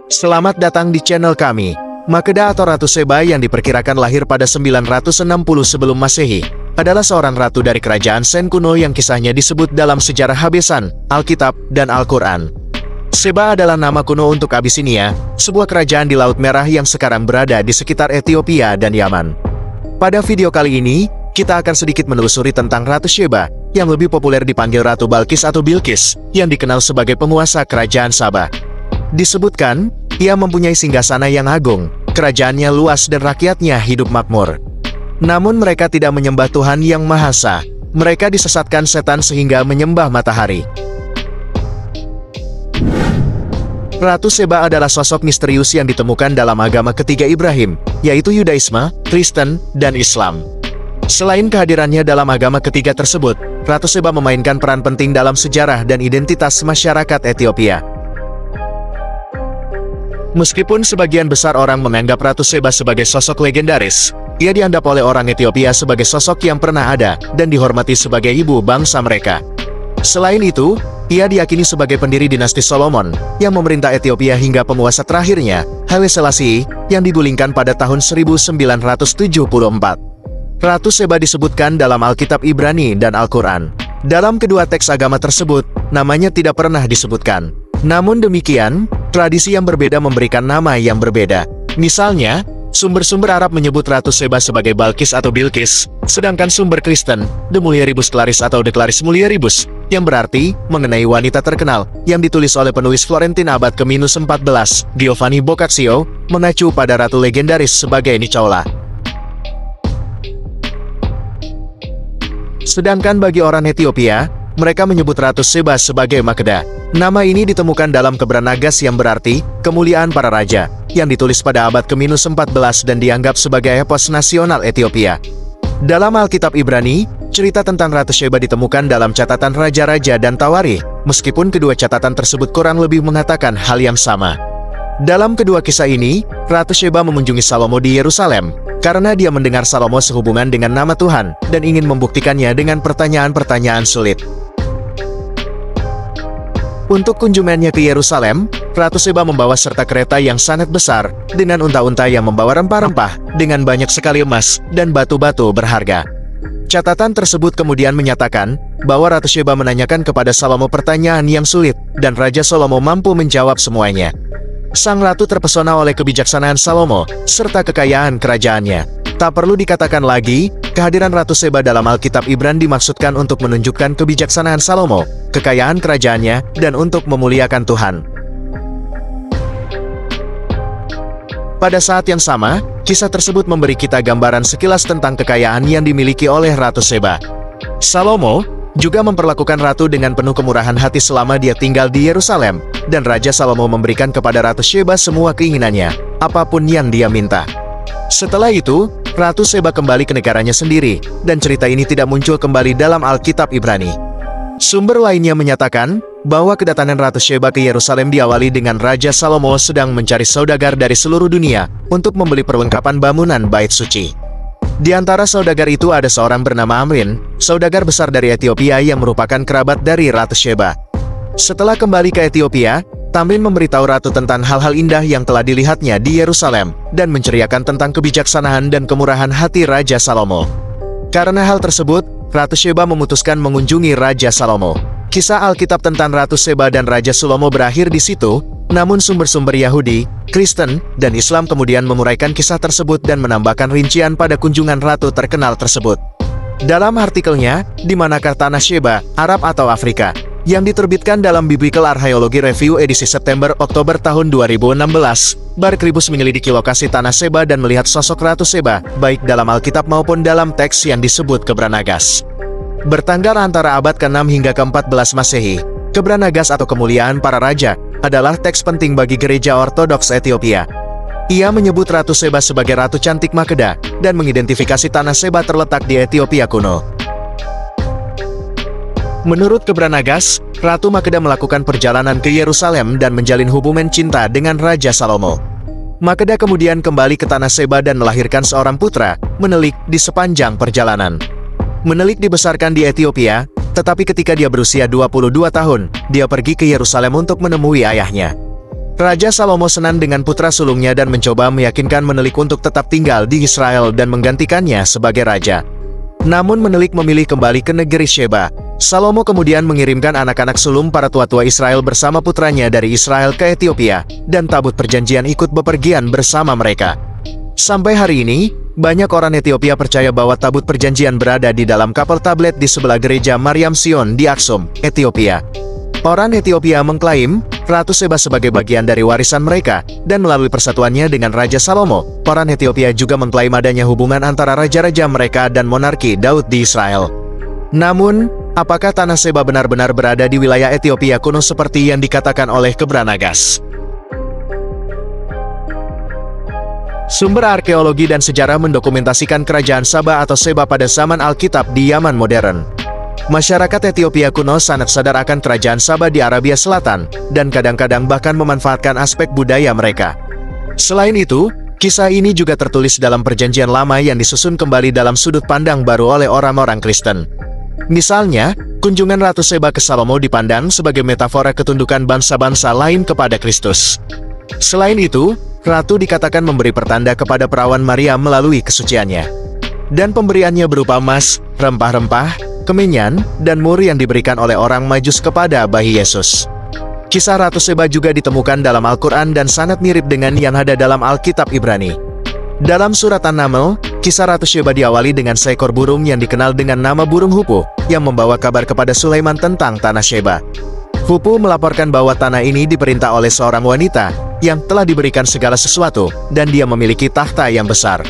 Selamat datang di channel kami. Makeda atau Ratu Sheba yang diperkirakan lahir pada 960 sebelum Masehi, adalah seorang ratu dari kerajaan Sen kuno yang kisahnya disebut dalam sejarah Habesan, Alkitab, dan Al-Quran. Sheba adalah nama kuno untuk Abisinia, sebuah kerajaan di Laut Merah yang sekarang berada di sekitar Ethiopia dan Yaman. Pada video kali ini, kita akan sedikit menelusuri tentang Ratu Sheba, yang lebih populer dipanggil Ratu Balkis atau Bilqis, yang dikenal sebagai penguasa kerajaan Saba. Disebutkan, ia mempunyai singgasana yang agung, kerajaannya luas dan rakyatnya hidup makmur. Namun mereka tidak menyembah Tuhan yang Maha Esa. Mereka disesatkan setan sehingga menyembah matahari. Ratu Sheba adalah sosok misterius yang ditemukan dalam agama ketiga Ibrahim, yaitu Yudaisme, Kristen, dan Islam. Selain kehadirannya dalam agama ketiga tersebut, Ratu Sheba memainkan peran penting dalam sejarah dan identitas masyarakat Ethiopia. Meskipun sebagian besar orang menganggap Ratu Sheba sebagai sosok legendaris, ia dianggap oleh orang Ethiopia sebagai sosok yang pernah ada dan dihormati sebagai ibu bangsa mereka. Selain itu, ia diyakini sebagai pendiri dinasti Solomon, yang memerintah Ethiopia hingga penguasa terakhirnya, Haile Selassie, yang digulingkan pada tahun 1974. Ratu Sheba disebutkan dalam Alkitab Ibrani dan Al-Quran. Dalam kedua teks agama tersebut, namanya tidak pernah disebutkan. Namun demikian, tradisi yang berbeda memberikan nama yang berbeda. Misalnya, sumber-sumber Arab menyebut Ratu Sheba sebagai Balkis atau Bilqis, sedangkan sumber Kristen, De Mulieribus Claris atau De Claris Mulieribus, yang berarti mengenai wanita terkenal, yang ditulis oleh penulis Florentin abad ke-14, Giovanni Boccaccio, mengacu pada ratu legendaris sebagai Nicaula. Sedangkan bagi orang Ethiopia, mereka menyebut Ratu Sheba sebagai Makeda. Nama ini ditemukan dalam Kebran Nagas yang berarti kemuliaan para raja, yang ditulis pada abad ke-14 dan dianggap sebagai epos nasional Ethiopia. Dalam Alkitab Ibrani, cerita tentang Ratu Sheba ditemukan dalam catatan raja-raja dan Tawarikh, meskipun kedua catatan tersebut kurang lebih mengatakan hal yang sama. Dalam kedua kisah ini, Ratu Sheba mengunjungi Salomo di Yerusalem, karena dia mendengar Salomo sehubungan dengan nama Tuhan, dan ingin membuktikannya dengan pertanyaan-pertanyaan sulit. Untuk kunjungannya ke Yerusalem, Ratu Sheba membawa serta kereta yang sangat besar, dengan unta-unta yang membawa rempah-rempah, dengan banyak sekali emas, dan batu-batu berharga. Catatan tersebut kemudian menyatakan, bahwa Ratu Sheba menanyakan kepada Salomo pertanyaan yang sulit, dan Raja Salomo mampu menjawab semuanya. Sang Ratu terpesona oleh kebijaksanaan Salomo, serta kekayaan kerajaannya. Tak perlu dikatakan lagi, kehadiran Ratu Sheba dalam Alkitab Ibrani dimaksudkan untuk menunjukkan kebijaksanaan Salomo, kekayaan kerajaannya, dan untuk memuliakan Tuhan. Pada saat yang sama, kisah tersebut memberi kita gambaran sekilas tentang kekayaan yang dimiliki oleh Ratu Sheba. Salomo juga memperlakukan ratu dengan penuh kemurahan hati selama dia tinggal di Yerusalem, dan Raja Salomo memberikan kepada Ratu Sheba semua keinginannya, apapun yang dia minta. Setelah itu, Ratu Sheba kembali ke negaranya sendiri, dan cerita ini tidak muncul kembali dalam Alkitab Ibrani. Sumber lainnya menyatakan, bahwa kedatangan Ratu Sheba ke Yerusalem diawali dengan Raja Salomo sedang mencari saudagar dari seluruh dunia, untuk membeli perlengkapan bangunan Bait Suci. Di antara saudagar itu ada seorang bernama Amrin, saudagar besar dari Ethiopia yang merupakan kerabat dari Ratu Sheba. Setelah kembali ke Ethiopia, Tamrin memberitahu Ratu tentang hal-hal indah yang telah dilihatnya di Yerusalem, dan menceriakan tentang kebijaksanaan dan kemurahan hati Raja Salomo. Karena hal tersebut, Ratu Sheba memutuskan mengunjungi Raja Salomo. Kisah Alkitab tentang Ratu Sheba dan Raja Salomo berakhir di situ, namun sumber-sumber Yahudi, Kristen, dan Islam kemudian menguraikan kisah tersebut dan menambahkan rincian pada kunjungan ratu terkenal tersebut. Dalam artikelnya, di manakah tanah Sheba, Arab atau Afrika? Yang diterbitkan dalam Biblical Archaeology Review edisi September-Oktober tahun 2016, Barkribus menyelidiki lokasi tanah Sheba dan melihat sosok Ratu Sheba, baik dalam Alkitab maupun dalam teks yang disebut Kebran Nagas. Bertanggal antara abad ke-6 hingga ke-14 Masehi, Kebran Nagas atau kemuliaan para raja, adalah teks penting bagi gereja Ortodoks Ethiopia. Ia menyebut Ratu Sheba sebagai Ratu Cantik Makeda, dan mengidentifikasi tanah Sheba terletak di Ethiopia kuno. Menurut Kebran Nagas, Ratu Makeda melakukan perjalanan ke Yerusalem dan menjalin hubungan cinta dengan Raja Salomo. Makeda kemudian kembali ke tanah Sheba dan melahirkan seorang putra, Menelik, di sepanjang perjalanan. Menelik dibesarkan di Ethiopia, Tetapi ketika dia berusia 22 tahun, dia pergi ke Yerusalem untuk menemui ayahnya. Raja Salomo senang dengan putra sulungnya dan mencoba meyakinkan Menelik untuk tetap tinggal di Israel dan menggantikannya sebagai raja. Namun Menelik memilih kembali ke negeri Sheba. Salomo kemudian mengirimkan anak-anak sulung para tua-tua Israel bersama putranya dari Israel ke Ethiopia, dan tabut perjanjian ikut bepergian bersama mereka. Sampai hari ini, banyak orang Ethiopia percaya bahwa tabut perjanjian berada di dalam kapel tablet di sebelah gereja Mariam Sion di Aksum, Ethiopia. Orang Ethiopia mengklaim Ratu Sheba sebagai bagian dari warisan mereka, dan melalui persatuannya dengan Raja Salomo, orang Ethiopia juga mengklaim adanya hubungan antara raja-raja mereka dan monarki Daud di Israel. Namun, apakah tanah Sheba benar-benar berada di wilayah Ethiopia kuno seperti yang dikatakan oleh Kebranagas? Sumber arkeologi dan sejarah mendokumentasikan kerajaan Saba atau Sheba pada zaman Alkitab di Yaman modern. Masyarakat Ethiopia kuno sangat sadar akan kerajaan Saba di Arabia Selatan, dan kadang-kadang bahkan memanfaatkan aspek budaya mereka. Selain itu, kisah ini juga tertulis dalam perjanjian lama yang disusun kembali dalam sudut pandang baru oleh orang-orang Kristen. Misalnya, kunjungan Ratu Sheba ke Salomo dipandang sebagai metafora ketundukan bangsa-bangsa lain kepada Kristus. Selain itu, Ratu dikatakan memberi pertanda kepada perawan Maria melalui kesuciannya. Dan pemberiannya berupa emas, rempah-rempah, kemenyan, dan mur yang diberikan oleh orang Majus kepada bayi Yesus. Kisah Ratu Sheba juga ditemukan dalam Al-Quran dan sangat mirip dengan yang ada dalam Alkitab Ibrani. Dalam surat An-Naml, kisah Ratu Sheba diawali dengan seekor burung yang dikenal dengan nama burung Hupu, yang membawa kabar kepada Sulaiman tentang tanah Sheba. Hupu melaporkan bahwa tanah ini diperintah oleh seorang wanita, yang telah diberikan segala sesuatu, dan dia memiliki tahta yang besar.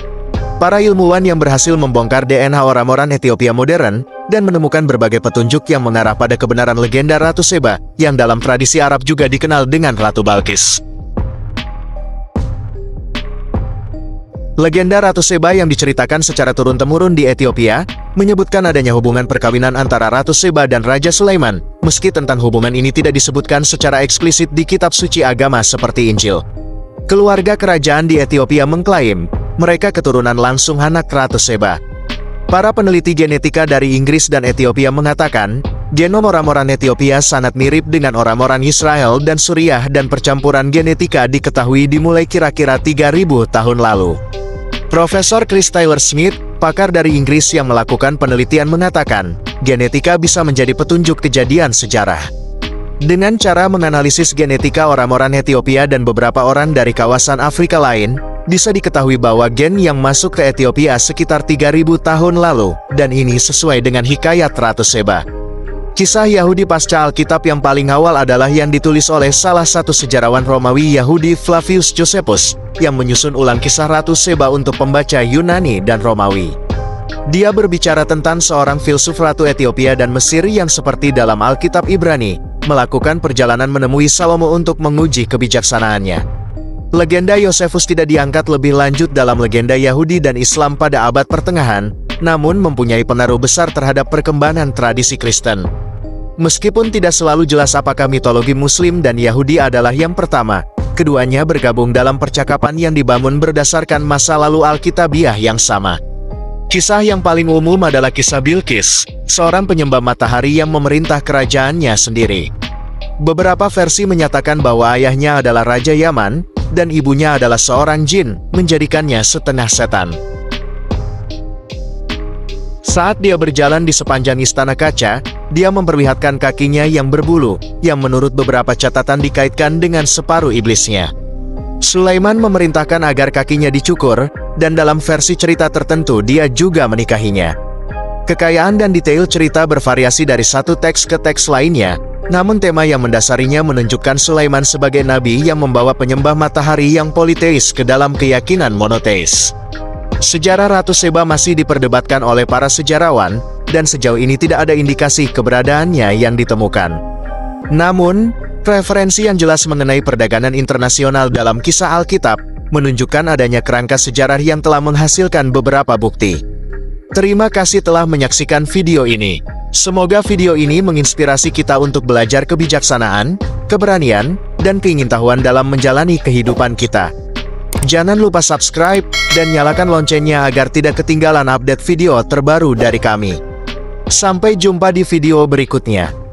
Para ilmuwan yang berhasil membongkar DNA orang-orang Ethiopia modern, dan menemukan berbagai petunjuk yang mengarah pada kebenaran legenda Ratu Sheba, yang dalam tradisi Arab juga dikenal dengan Ratu Balkis. Legenda Ratu Sheba yang diceritakan secara turun-temurun di Ethiopia, menyebutkan adanya hubungan perkawinan antara Ratu Sheba dan Raja Sulaiman, meski tentang hubungan ini tidak disebutkan secara eksplisit di kitab suci agama seperti Injil. Keluarga kerajaan di Ethiopia mengklaim, mereka keturunan langsung anak Ratu Sheba. Para peneliti genetika dari Inggris dan Ethiopia mengatakan, genom orang-orang Ethiopia sangat mirip dengan orang-orang Israel dan Suriah, dan percampuran genetika diketahui dimulai kira-kira 3000 tahun lalu. Profesor Chris Taylor Smith, pakar dari Inggris yang melakukan penelitian mengatakan, genetika bisa menjadi petunjuk kejadian sejarah. Dengan cara menganalisis genetika orang-orang Ethiopia dan beberapa orang dari kawasan Afrika lain, bisa diketahui bahwa gen yang masuk ke Ethiopia sekitar 3000 tahun lalu, dan ini sesuai dengan hikayat Ratu Sheba. Kisah Yahudi pasca Alkitab yang paling awal adalah yang ditulis oleh salah satu sejarawan Romawi Yahudi Flavius Josephus, yang menyusun ulang kisah Ratu Sheba untuk pembaca Yunani dan Romawi. Dia berbicara tentang seorang filsuf Ratu Ethiopia dan Mesir yang seperti dalam Alkitab Ibrani, melakukan perjalanan menemui Salomo untuk menguji kebijaksanaannya. Legenda Josephus tidak diangkat lebih lanjut dalam legenda Yahudi dan Islam pada abad pertengahan, namun mempunyai pengaruh besar terhadap perkembangan tradisi Kristen. Meskipun tidak selalu jelas apakah mitologi Muslim dan Yahudi adalah yang pertama, keduanya bergabung dalam percakapan yang dibangun berdasarkan masa lalu Alkitabiah yang sama. Kisah yang paling umum adalah kisah Bilqis, seorang penyembah matahari yang memerintah kerajaannya sendiri. Beberapa versi menyatakan bahwa ayahnya adalah Raja Yaman, dan ibunya adalah seorang jin, menjadikannya setengah setan. Saat dia berjalan di sepanjang istana kaca, dia memperlihatkan kakinya yang berbulu, yang menurut beberapa catatan dikaitkan dengan separuh iblisnya. Sulaiman memerintahkan agar kakinya dicukur, dan dalam versi cerita tertentu dia juga menikahinya. Kekayaan dan detail cerita bervariasi dari satu teks ke teks lainnya, namun tema yang mendasarinya menunjukkan Sulaiman sebagai nabi yang membawa penyembah matahari yang politeis ke dalam keyakinan monoteis. Sejarah Ratu Sheba masih diperdebatkan oleh para sejarawan, dan sejauh ini tidak ada indikasi keberadaannya yang ditemukan. Namun, referensi yang jelas mengenai perdagangan internasional dalam kisah Alkitab, menunjukkan adanya kerangka sejarah yang telah menghasilkan beberapa bukti. Terima kasih telah menyaksikan video ini. Semoga video ini menginspirasi kita untuk belajar kebijaksanaan, keberanian, dan keingintahuan dalam menjalani kehidupan kita. Jangan lupa subscribe, dan nyalakan loncengnya agar tidak ketinggalan update video terbaru dari kami. Sampai jumpa di video berikutnya.